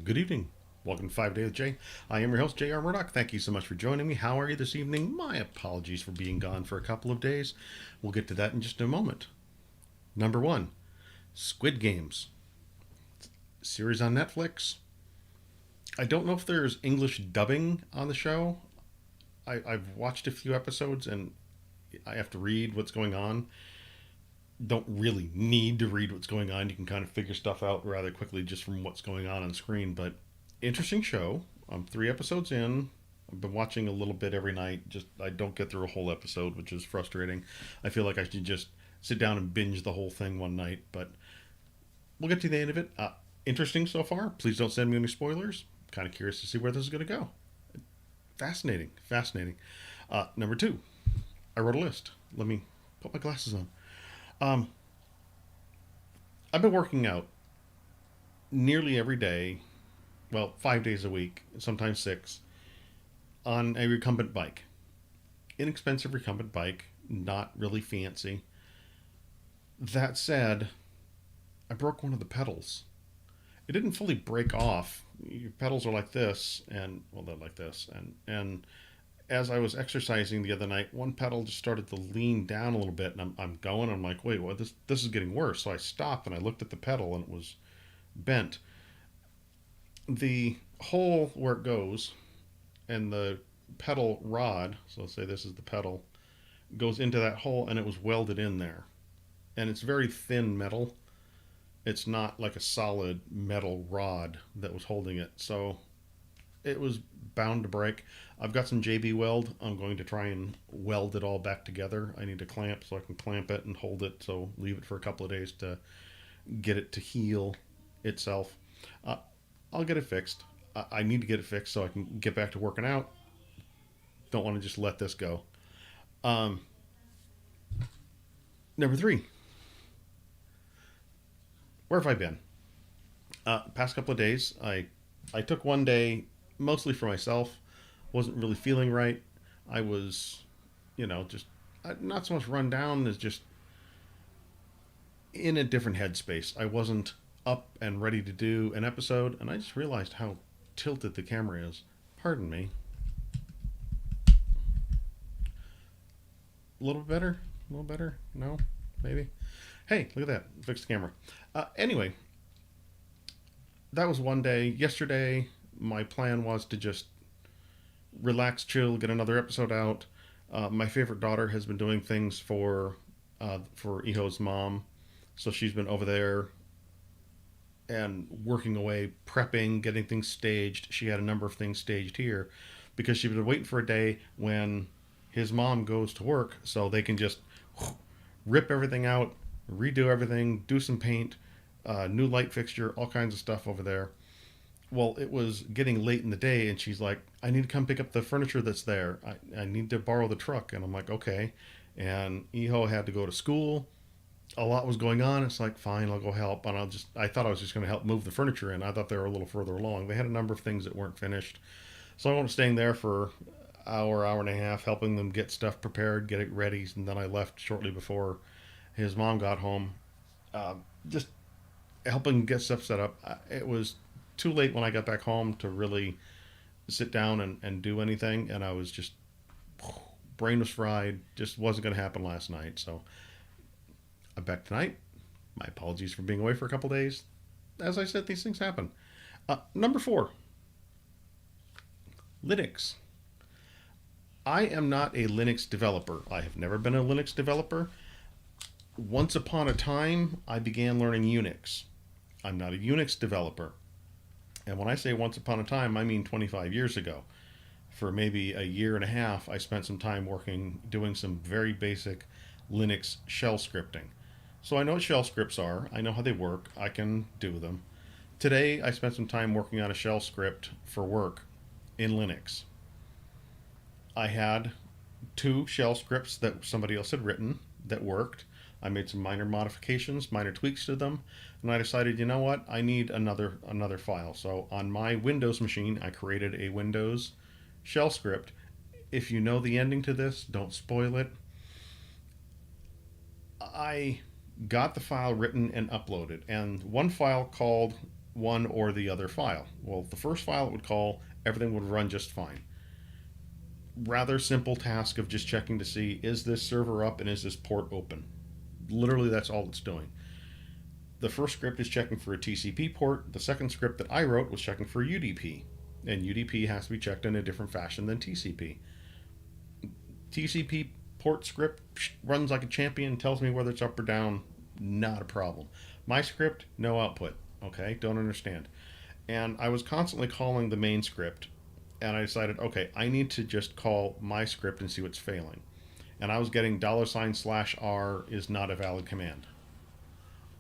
Good evening. Welcome to 5 Day with Jay. I am your host, J.R. Murdock. Thank you so much for joining me. How are you this evening? My apologies for being gone for a couple of days. We'll get to that in just a moment. Number one, Squid Games. Series on Netflix. I don't know if there's English dubbing on the show. I've watched a few episodes and I have to read what's going on. Don't really need to read what's going on. You can kind of figure stuff out rather quickly just from what's going on screen. But interesting show. I'm 3 episodes in. I've been watching a little bit every night. Just I don't get through a whole episode, which is frustrating. I feel like I should just sit down and binge the whole thing one night. But we'll get to the end of it. Interesting so far. Please don't send me any spoilers. Kind of curious to see where this is going to go. Fascinating, fascinating. Number two, I wrote a list. Let me put my glasses on. Um, I've been working out nearly every day, well, 5 days a week, sometimes six, on a recumbent bike. Inexpensive recumbent bike, not really fancy. That said, I broke one of the pedals. It didn't fully break off. Your pedals are like this, and well, they're like this, and as I was exercising the other night, one pedal just started to lean down a little bit, and I'm going. I'm like, wait, what? This is getting worse. So I stopped and I looked at the pedal, and it was bent. The hole where it goes, and the pedal rod. So let's say this is the pedal, goes into that hole, and it was welded in there. And it's very thin metal. It's not like a solid metal rod that was holding it. So it was bound to break. I've got some JB weld. I'm going to try and weld it all back together. I need a clamp so I can clamp it and hold it. So leave it for a couple of days to get it to heal itself. Uh, I'll get it fixed. I need to get it fixed so I can get back to working out. Don't want to just let this go. Um, Number three, where have I been? Past couple of days, I took one day mostly for myself. Wasn't really feeling right. I was, just not so much run down as just in a different headspace. I wasn't up and ready to do an episode, and I just realized how tilted the camera is. Pardon me. A little better? A little better? No? Maybe? Hey, look at that. Fixed the camera. Anyway, that was one day. Yesterday, my plan was to just relax, chill, get another episode out. My favorite daughter has been doing things for Iho's mom, so she's been over there and working away, prepping, getting things staged. She had a number of things staged here because she'd been waiting for a day when his mom goes to work, so they can just rip everything out, redo everything, do some paint, new light fixture, all kinds of stuff over there. Well, it was getting late in the day, and she's like, I need to come pick up the furniture that's there. I need to borrow the truck. And I'm like, okay. And Iho had to go to school. A lot was going on. It's like, fine, I'll go help. And I thought I was just going to help move the furniture in. I thought they were a little further along. They had a number of things that weren't finished. So I went staying there for an hour and a half, helping them get stuff prepared, get it ready. And then I left shortly before his mom got home, just helping get stuff set up. It was too late when I got back home to really sit down and do anything, and I was just brain was fried. Just wasn't going to happen last night. So I'm back tonight. My apologies for being away for a couple days. As I said, these things happen. Number four, Linux. I am not a Linux developer. I have never been a Linux developer. Once upon a time, I began learning Unix. I'm not a Unix developer. And when I say once upon a time, I mean 25 years ago. For maybe a year and a half, I spent some time doing some very basic Linux shell scripting. So I know what shell scripts are. I know how they work. I can do them. Today, I spent some time working on a shell script for work in Linux. I had 2 shell scripts that somebody else had written that worked. I made some minor modifications, minor tweaks to them, and I decided, you know what, I need another file. So on my Windows machine, I created a Windows shell script. If you know the ending to this, don't spoil it. I got the file written and uploaded, and one file called one or the other file. Well, the first file it would call, everything would run just fine. Rather simple task of just checking to see, is this server up and is this port open? Literally, that's all it's doing. The first script is checking for a TCP port. The second script that I wrote was checking for UDP. And UDP has to be checked in a different fashion than TCP. TCP port script runs like a champion, tells me whether it's up or down, not a problem. My script, no output. Okay, don't understand. And I was constantly calling the main script, and I decided, okay, I need to just call my script and see what's failing. And I was getting $/R is not a valid command.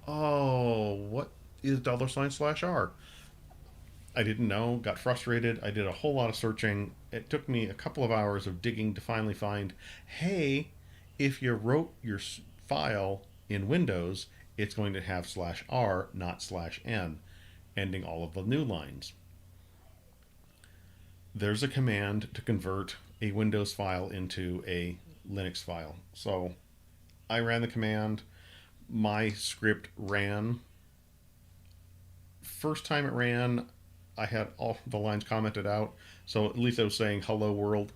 Oh, what is $/R? I didn't know, got frustrated. I did a whole lot of searching. It took me a couple of hours of digging to finally find, hey, if you wrote your file in Windows, it's going to have /R, not /N, ending all of the new lines. There's a command to convert a Windows file into a Linux file. So I ran the command. My script ran. First time it ran, I had all the lines commented out. So at least I was saying hello world.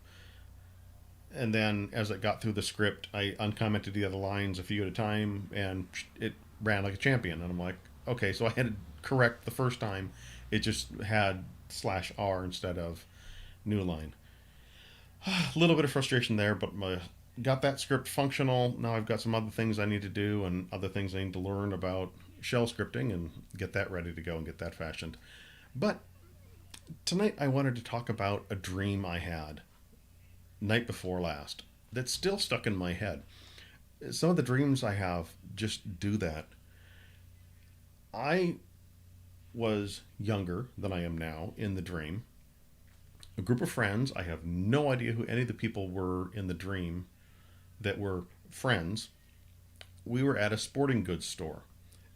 And then as it got through the script, I uncommented the other lines a few at a time, and it ran like a champion. And I'm like, okay, so I had to correct the first time. It just had /R instead of new line. A little bit of frustration there, but got that script functional. Now I've got some other things I need to do and other things I need to learn about shell scripting and get that ready to go and get that fashioned. But tonight I wanted to talk about a dream I had night before last that's still stuck in my head. Some of the dreams I have just do that. I was younger than I am now in the dream. A group of friends, I have no idea who any of the people were in the dream that were friends. We were at a sporting goods store.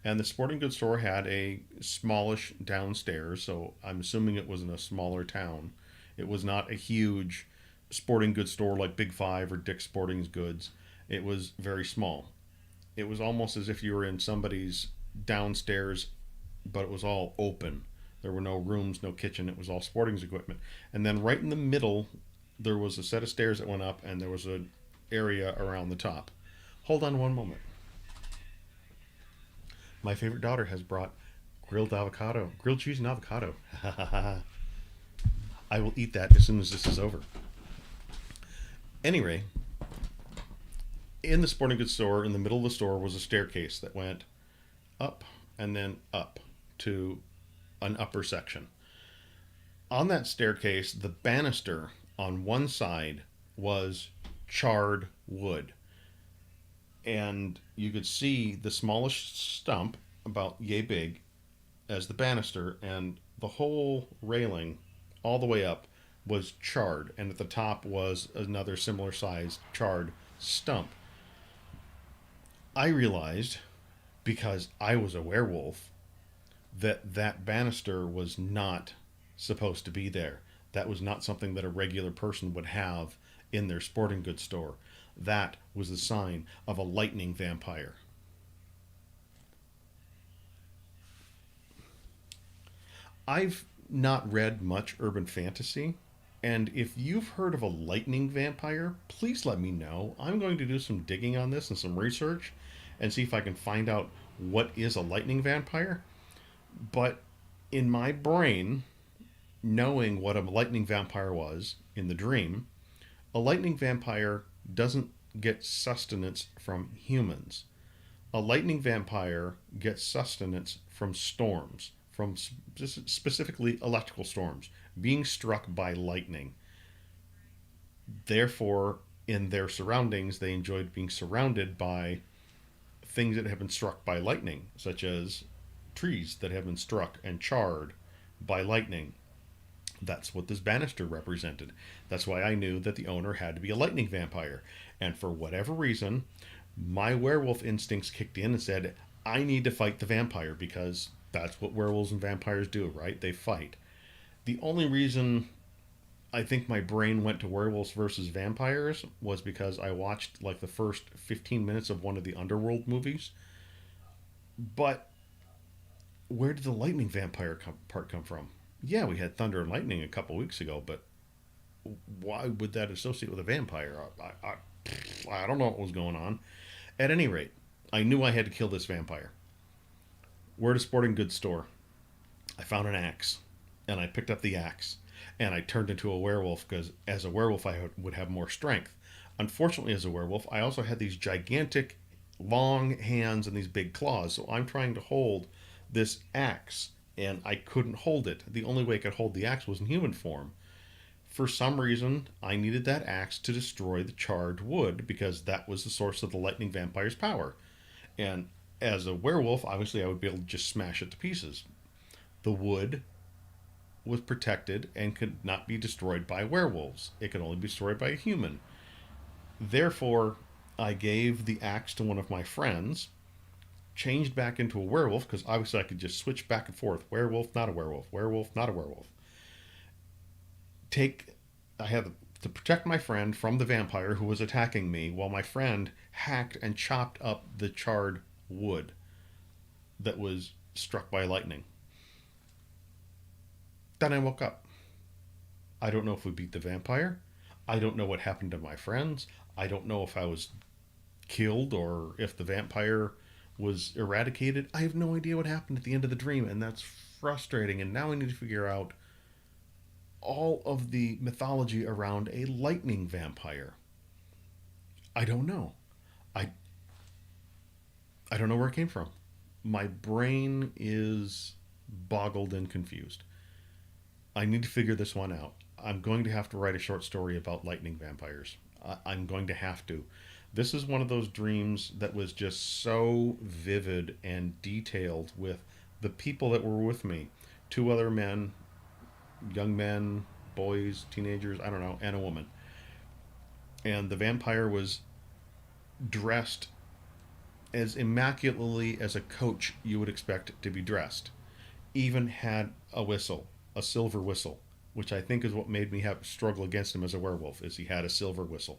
And the sporting goods store had a smallish downstairs, so I'm assuming it was in a smaller town. It was not a huge sporting goods store like Big Five or Dick's Sporting Goods. It was very small. It was almost as if you were in somebody's downstairs, but it was all open. There were no rooms, no kitchen. It was all sporting equipment. And then right in the middle, there was a set of stairs that went up, and there was an area around the top. Hold on one moment. My favorite daughter has brought grilled cheese and avocado. I will eat that as soon as this is over. Anyway, in the sporting goods store, in the middle of the store, was a staircase that went up and then up to an upper section. On that staircase, the banister on one side was charred wood. And you could see the smallest stump, about yay big, as the banister, and the whole railing, all the way up, was charred. And at the top was another similar sized charred stump. I realized, because I was a werewolf, that banister was not supposed to be there. That was not something that a regular person would have in their sporting goods store. That was the sign of a lightning vampire. I've not read much urban fantasy, and if you've heard of a lightning vampire, please let me know. I'm going to do some digging on this and some research and see if I can find out what is a lightning vampire. But in my brain, knowing what a lightning vampire was in the dream, a lightning vampire doesn't get sustenance from humans. A lightning vampire gets sustenance from storms, from specifically electrical storms, being struck by lightning. Therefore, in their surroundings, they enjoyed being surrounded by things that have been struck by lightning, such as trees that have been struck and charred by lightning. That's what this banister represented. That's why I knew that the owner had to be a lightning vampire. And for whatever reason, my werewolf instincts kicked in and said, I need to fight the vampire, because that's what werewolves and vampires do, right? They fight. The only reason I think my brain went to werewolves versus vampires was because I watched like the first 15 minutes of one of the Underworld movies. But Where did the lightning vampire part come from? Yeah, we had thunder and lightning a couple weeks ago, but why would that associate with a vampire? I don't know what was going on. At any rate, I knew I had to kill this vampire. We're at a sporting goods store. I found an axe, and I picked up the axe, and I turned into a werewolf because as a werewolf I would have more strength. Unfortunately, as a werewolf, I also had these gigantic, long hands and these big claws. So I'm trying to hold this axe, and I couldn't hold it. The only way I could hold the axe was in human form. For some reason, I needed that axe to destroy the charred wood because that was the source of the lightning vampire's power. And as a werewolf, obviously, I would be able to just smash it to pieces. The wood was protected and could not be destroyed by werewolves. It could only be destroyed by a human. Therefore, I gave the axe to one of my friends, changed back into a werewolf because obviously I could just switch back and forth werewolf, not a werewolf, werewolf, not a werewolf. Take, I had to protect my friend from the vampire who was attacking me while my friend hacked and chopped up the charred wood that was struck by lightning. Then I woke up. I don't know if we beat the vampire. I don't know what happened to my friends. I don't know if I was killed or if the vampire was eradicated. I have no idea what happened at the end of the dream, and that's frustrating. And now I need to figure out all of the mythology around a lightning vampire. I don't know. I I don't know where it came from. My brain is boggled and confused. I need to figure this one out. I'm going to have to write a short story about lightning vampires. I'm going to have to. This is one of those dreams that was just so vivid and detailed with the people that were with me. Two other men, young men, boys, teenagers, I don't know, and a woman. And the vampire was dressed as immaculately as a coach you would expect to be dressed. Even had a whistle, a silver whistle, which I think is what made me have struggle against him as a werewolf. Is he had a silver whistle?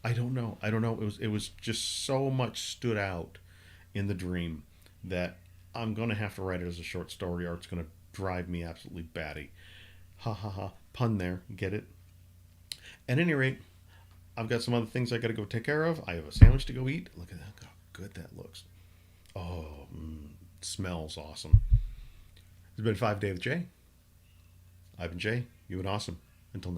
I don't know. I don't know. It was just so much stood out in the dream that I'm gonna have to write it as a short story, or it's gonna drive me absolutely batty. Ha ha ha! Pun there. Get it? At any rate, I've got some other things I got to go take care of. I have a sandwich to go eat. Look at that! How good that looks. Oh, smells awesome. It's been 5 Day with Jay. I've been Jay. You been awesome.